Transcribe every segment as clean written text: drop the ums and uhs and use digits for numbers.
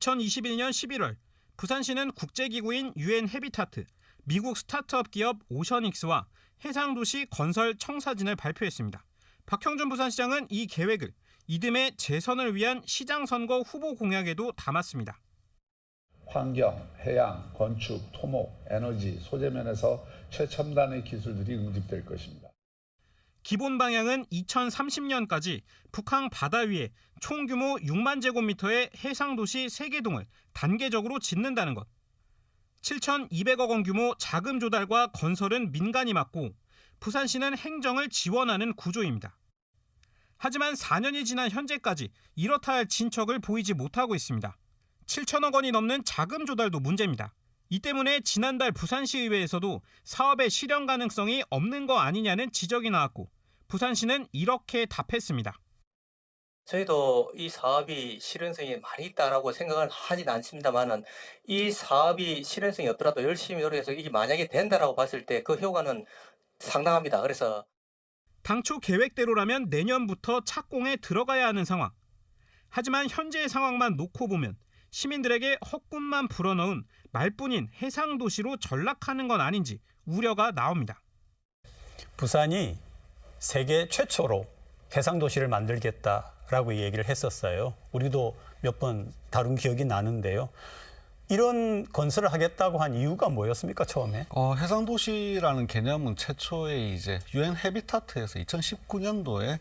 2021년 11월 부산시는 국제기구인 UN 해비타트, 미국 스타트업 기업 오션익스와 해상도시 건설 청사진을 발표했습니다. 박형준 부산시장은 이 계획을 이듬해 재선을 위한 시장 선거 후보 공약에도 담았습니다. 환경, 해양, 건축, 토목, 에너지, 소재 면에서 최첨단의 기술들이 응집될 것입니다. 기본 방향은 2030년까지 북한 바다 위에 총 규모 6만 제곱미터의 해상도시 3개 동을 단계적으로 짓는다는 것. 7,200억 원 규모 자금 조달과 건설은 민간이 맡고 부산시는 행정을 지원하는 구조입니다. 하지만 4년이 지난 현재까지 이렇다 할 진척을 보이지 못하고 있습니다. 7천억 원이 넘는 자금 조달도 문제입니다. 이 때문에 지난달 부산시의회에서도 사업의 실현 가능성이 없는 거 아니냐는 지적이 나왔고 부산시는 이렇게 답했습니다. 저희도 이 사업이 실현성이 많이 있다라고 생각은 하진 않습니다만은 이 사업이 실현성이 없더라도 열심히 노력해서 이게 만약에 된다라고 봤을 때 그 효과는 상당합니다. 그래서 당초 계획대로라면 내년부터 착공에 들어가야 하는 상황. 하지만 현재의 상황만 놓고 보면 시민들에게 헛꿈만 불어넣은 말뿐인 해상도시로 전락하는 건 아닌지 우려가 나옵니다. 부산이 세계 최초로 해상도시를 만들겠다라고 얘기를 했었어요. 우리도 몇 번 다룬 기억이 나는데요. 이런 건설을 하겠다고 한 이유가 뭐였습니까, 처음에? 해상도시라는 개념은 최초에 이제 UN 해비타트에서 2019년도에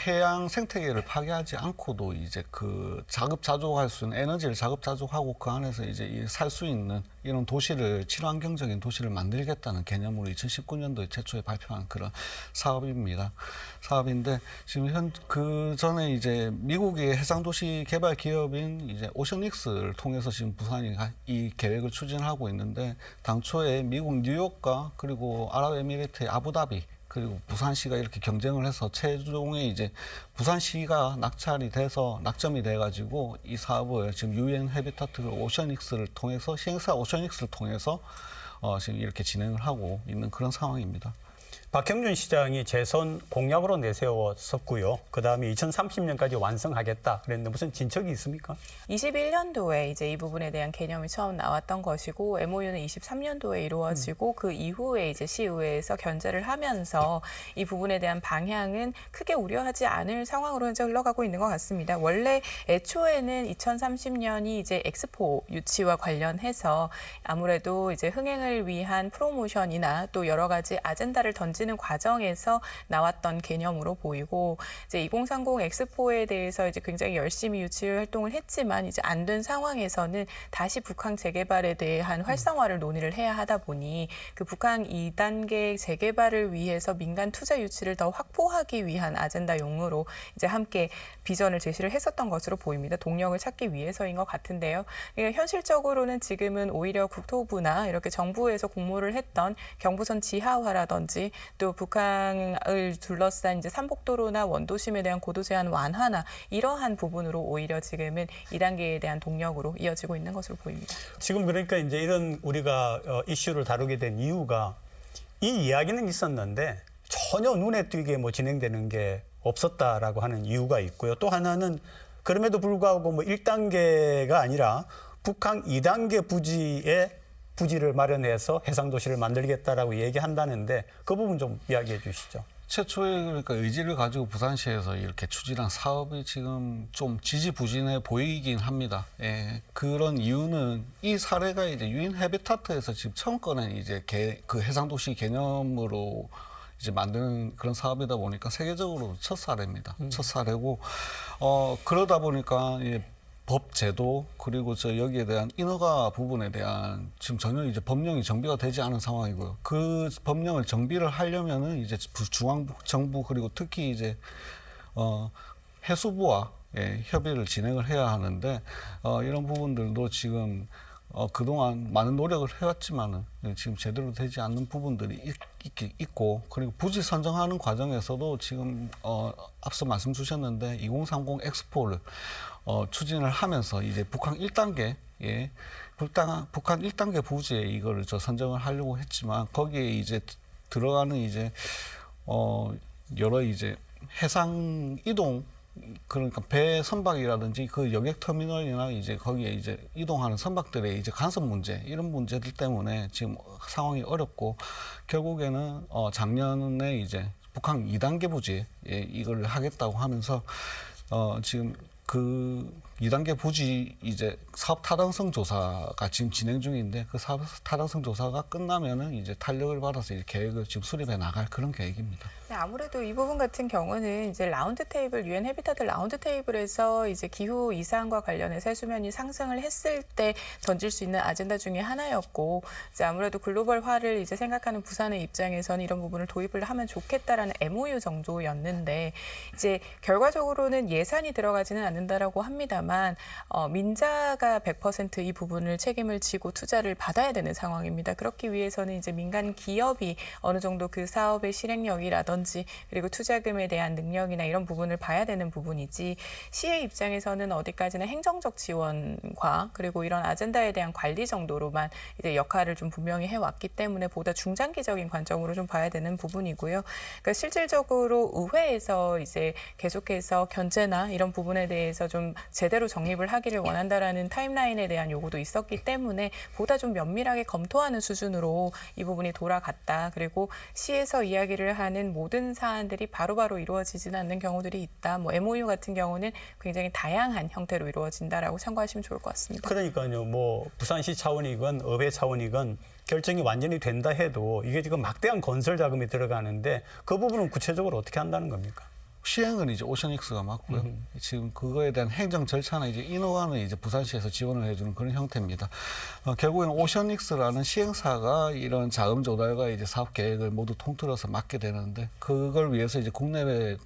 해양 생태계를 파괴하지 않고도 이제 그 자급자족할 수 있는 에너지를 자급자족하고 그 안에서 이제 살 수 있는 이런 도시를 친환경적인 도시를 만들겠다는 개념으로 2019년도에 최초에 발표한 그런 사업인데 지금 그 전에 이제 미국의 해상도시 개발 기업인 이제 오션익스를 통해서 지금 부산이 이 계획을 추진하고 있는데 당초에 미국 뉴욕과 그리고 아랍에미리트의 아부다비 그리고 부산시가 이렇게 경쟁을 해서 최종에 이제 부산시가 낙점이 돼가지고 이 사업을 지금 UN 해비타트 오션익스를 통해서 시행사 오션익스를 통해서 지금 이렇게 진행을 하고 있는 그런 상황입니다. 박형준 시장이 재선 공약으로 내세웠었고요. 그다음에 2030년까지 완성하겠다 그랬는데 무슨 진척이 있습니까? 21년도에 이제 이 부분에 대한 개념이 처음 나왔던 것이고 MOU는 23년도에 이루어지고 그 이후에 이제 시의회에서 견제를 하면서 이 부분에 대한 방향은 크게 우려하지 않을 상황으로 현재 흘러가고 있는 것 같습니다. 원래 애초에는 2030년이 이제 엑스포 유치와 관련해서 아무래도 이제 흥행을 위한 프로모션이나 또 여러 가지 아젠다를 던지는 과정에서 나왔던 개념으로 보이고 이제 2030 엑스포에 대해서 이제 굉장히 열심히 유치 활동을 했지만 이제 안 된 상황에서는 다시 북한 재개발에 대한 활성화를 논의를 해야 하다 보니 그 북한 2단계 재개발을 위해서 민간 투자 유치를 더 확보하기 위한 아젠다용으로 이제 함께 비전을 제시를 했었던 것으로 보입니다. 동력을 찾기 위해서인 것 같은데요. 현실적으로는 지금은 오히려 국토부나 이렇게 정부에서 공모를 했던 경부선 지하화라든지 또 북한을 둘러싼 이제 삼복도로나 원도심에 대한 고도 제한 완화나 이러한 부분으로 오히려 지금은 2단계에 대한 동력으로 이어지고 있는 것으로 보입니다. 지금 그러니까 이제 이런 우리가 이슈를 다루게 된 이유가 이 이야기는 있었는데 전혀 눈에 띄게 뭐 진행되는 게 없었다라고 하는 이유가 있고요. 또 하나는 그럼에도 불구하고 뭐 1단계가 아니라 북한 2단계 부지를 마련해서 해상도시를 만들겠다라고 얘기한다는데 그 부분 좀 이야기해 주시죠. 최초에 그러니까 의지를 가지고 부산시에서 이렇게 추진한 사업이 지금 좀 지지부진해 보이긴 합니다. 그런 이유는 이 사례가 이제 유인 해비타트에서 지금 처음 꺼낸 이제 그 해상도시 개념으로 이제 만드는 그런 사업이다 보니까 세계적으로 첫 사례입니다. 첫 사례고 그러다 보니까 법 제도 그리고 여기에 대한 인허가 부분에 대한 지금 전혀 이제 법령이 정비가 되지 않은 상황이고요. 그 법령을 정비를 하려면은 이제 중앙 정부 그리고 특히 이제 해수부와 협의를 진행을 해야 하는데 이런 부분들도 지금 그동안 많은 노력을 해왔지만은 지금 제대로 되지 않는 부분들이 있고 그리고 부지 선정하는 과정에서도 지금 앞서 말씀 주셨는데 2030 엑스포를 추진을 하면서 이제 북한 1단계 북한 1단계 부지에 이거를 선정을 하려고 했지만 거기에 이제 들어가는 이제 여러 이제 해상 이동 그러니까 배 선박이라든지 그 여객 터미널이나 이제 거기에 이제 이동하는 선박들의 이제 간섭 문제 이런 문제들 때문에 지금 상황이 어렵고 결국에는 작년에 이제 북한 2단계 부지 이걸 하겠다고 하면서 지금 그 2단계 부지 이제 사업 타당성 조사가 지금 진행 중인데 그 사업 타당성 조사가 끝나면은 이제 탄력을 받아서 이 계획을 지금 수립해 나갈 그런 계획입니다. 네, 아무래도 이 부분 같은 경우는 이제 라운드 테이블, 유엔 해비타트 라운드 테이블에서 이제 기후 이상과 관련해서 해수면이 상승을 했을 때 던질 수 있는 아젠다 중에 하나였고, 이제 아무래도 글로벌화를 이제 생각하는 부산의 입장에서는 이런 부분을 도입을 하면 좋겠다라는 MOU 정도였는데, 이제 결과적으로는 예산이 들어가지는 않는다라고 합니다만, 민자가 100% 이 부분을 책임을 지고 투자를 받아야 되는 상황입니다. 그렇기 위해서는 이제 민간 기업이 어느 정도 그 사업의 실행력이라든지 그리고 투자금에 대한 능력이나 이런 부분을 봐야 되는 부분이지, 시의 입장에서는 어디까지나 행정적 지원과 그리고 이런 아젠다에 대한 관리 정도로만 이제 역할을 좀 분명히 해왔기 때문에 보다 중장기적인 관점으로 좀 봐야 되는 부분이고요. 그러니까 실질적으로 의회에서 이제 계속해서 견제나 이런 부분에 대해서 좀 제대로 정립을 하기를 원한다라는 타임라인에 대한 요구도 있었기 때문에 보다 좀 면밀하게 검토하는 수준으로 이 부분이 돌아갔다. 그리고 시에서 이야기를 하는 모든 사안들이 바로바로 이루어지지는 않는 경우들이 있다. 뭐 MOU 같은 경우는 굉장히 다양한 형태로 이루어진다라고 참고하시면 좋을 것 같습니다. 그러니까요. 뭐 부산시 차원이건 의회 차원이건 결정이 완전히 된다 해도 이게 지금 막대한 건설 자금이 들어가는데 그 부분은 구체적으로 어떻게 한다는 겁니까? 시행은 이제 오션익스가 맞고요. 지금 그거에 대한 행정 절차나 이제 인허가는 이제 부산시에서 지원을 해주는 그런 형태입니다. 결국에는 오션익스라는 시행사가 이런 자금 조달과 이제 사업 계획을 모두 통틀어서 맡게 되는데 그걸 위해서 이제 국내외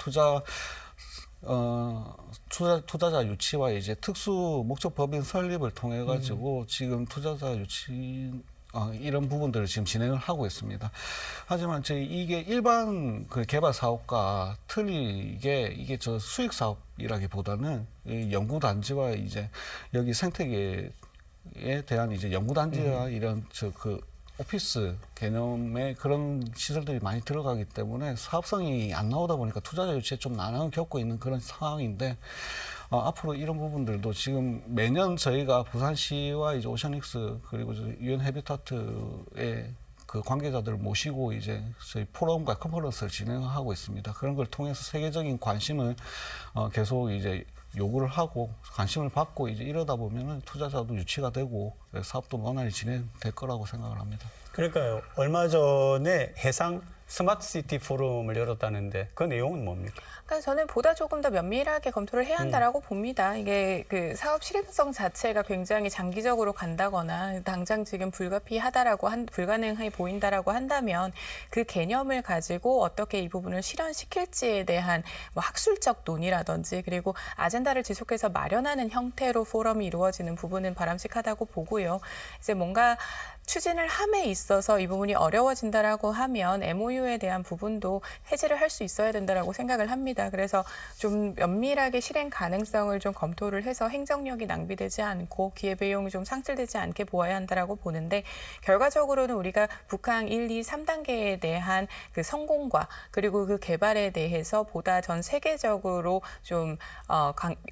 투자자 유치와 이제 특수 목적 법인 설립을 통해 가지고 지금 투자자 유치 이런 부분들을 지금 진행을 하고 있습니다. 하지만 이게 일반 그 개발 사업과 틀리게 이게 저 수익 사업이라기보다는 이 연구 단지와 이제 여기 생태계에 대한 이제 연구 단지와 이런 그 오피스 개념의 그런 시설들이 많이 들어가기 때문에 사업성이 안 나오다 보니까 투자자 유치에 좀 난항을 겪고 있는 그런 상황인데 앞으로 이런 부분들도 지금 매년 저희가 부산시와 이제 오션익스 그리고 유엔 해비타트의 그 관계자들을 모시고 이제 저희 포럼과 컨퍼런스를 진행하고 있습니다. 그런 걸 통해서 세계적인 관심을 계속 이제 요구를 하고 관심을 받고 이제 이러다 보면은 투자자도 유치가 되고 사업도 원활히 진행될 거라고 생각을 합니다. 그러니까요. 얼마 전에 해상 스마트시티 포럼을 열었다는데 그 내용은 뭡니까? 그러니까 저는 보다 조금 더 면밀하게 검토를 해야 한다라고 봅니다. 이게 그 사업 실행성 자체가 굉장히 장기적으로 간다거나 당장 지금 불가능해 보인다라고 한다면 그 개념을 가지고 어떻게 이 부분을 실현시킬지에 대한 뭐 학술적 논의라든지 그리고 아젠다를 지속해서 마련하는 형태로 포럼이 이루어지는 부분은 바람직하다고 보고요. 이제 뭔가 추진을 함에 있어서 이 부분이 어려워진다라고 하면 MOU에 대한 부분도 해지를 할 수 있어야 된다라고 생각을 합니다. 그래서 좀 면밀하게 실행 가능성을 좀 검토를 해서 행정력이 낭비되지 않고 기회비용이 좀 상실되지 않게 보아야 한다라고 보는데 결과적으로는 우리가 북한 1, 2, 3단계에 대한 그 성공과 그리고 그 개발에 대해서 보다 전 세계적으로 좀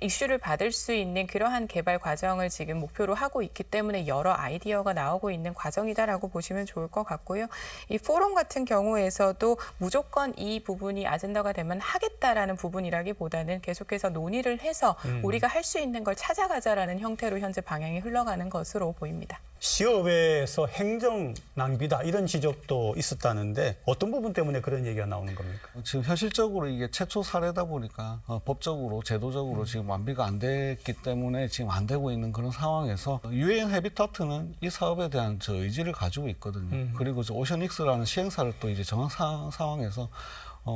이슈를 받을 수 있는 그러한 개발 과정을 지금 목표로 하고 있기 때문에 여러 아이디어가 나오고 있는 과정이다라고 보시면 좋을 것 같고요. 이 포럼 같은 경우에서도 무조건 이 부분이 아젠다가 되면 하겠다라는 부분이라기보다는 계속해서 논의를 해서 우리가 할 수 있는 걸 찾아가자라는 형태로 현재 방향이 흘러가는 것으로 보입니다. 시업에서 행정 낭비다 이런 지적도 있었다는데 어떤 부분 때문에 그런 얘기가 나오는 겁니까? 지금 현실적으로 이게 최초 사례다 보니까 법적으로 제도적으로 지금 완비가 안 됐기 때문에 지금 안 되고 있는 그런 상황에서 유엔 해비타트는 이 사업에 대한 저 의지를 가지고 있거든요. 그리고 저 오션익스라는 시행사를 또 이제 정한 상황에서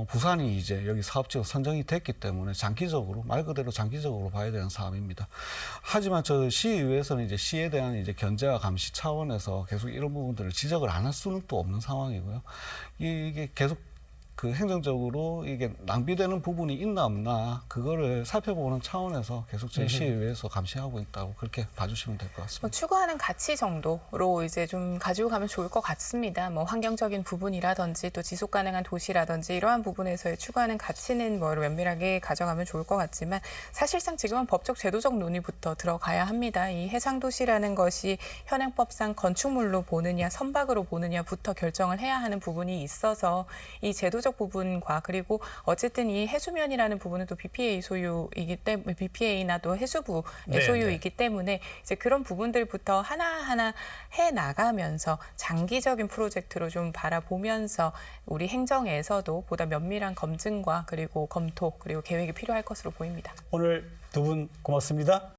부산이 이제 여기 사업지로 선정이 됐기 때문에 장기적으로 말 그대로 장기적으로 봐야 되는 사업입니다. 하지만 저 시의회에서는 이제 시에 대한 이제 견제와 감시 차원에서 계속 이런 부분들을 지적을 안 할 수는 또 없는 상황이고요. 이게 계속 그 행정적으로 이게 낭비되는 부분이 있나 없나 그거를 살펴보는 차원에서 계속 저희 시의회에서 감시하고 있다고 그렇게 봐주시면 될 것 같습니다. 뭐 추구하는 가치 정도로 이제 좀 가지고 가면 좋을 것 같습니다. 뭐 환경적인 부분이라든지 또 지속 가능한 도시라든지 이러한 부분에서의 추구하는 가치는 뭐 면밀하게 가져가면 좋을 것 같지만 사실상 지금은 법적 제도적 논의부터 들어가야 합니다. 이 해상도시라는 것이 현행법상 건축물로 보느냐 선박으로 보느냐부터 결정을 해야 하는 부분이 있어서 이 제도적 부분과 그리고 어쨌든 이 해수면이라는 부분은 또 BPA 소유이기 때문에 BPA나 또 해수부의 네, 소유이기 때문에 이제 그런 부분들부터 하나하나 해 나가면서 장기적인 프로젝트로 좀 바라보면서 우리 행정에서도 보다 면밀한 검증과 그리고 검토 그리고 계획이 필요할 것으로 보입니다. 오늘 두 분 고맙습니다.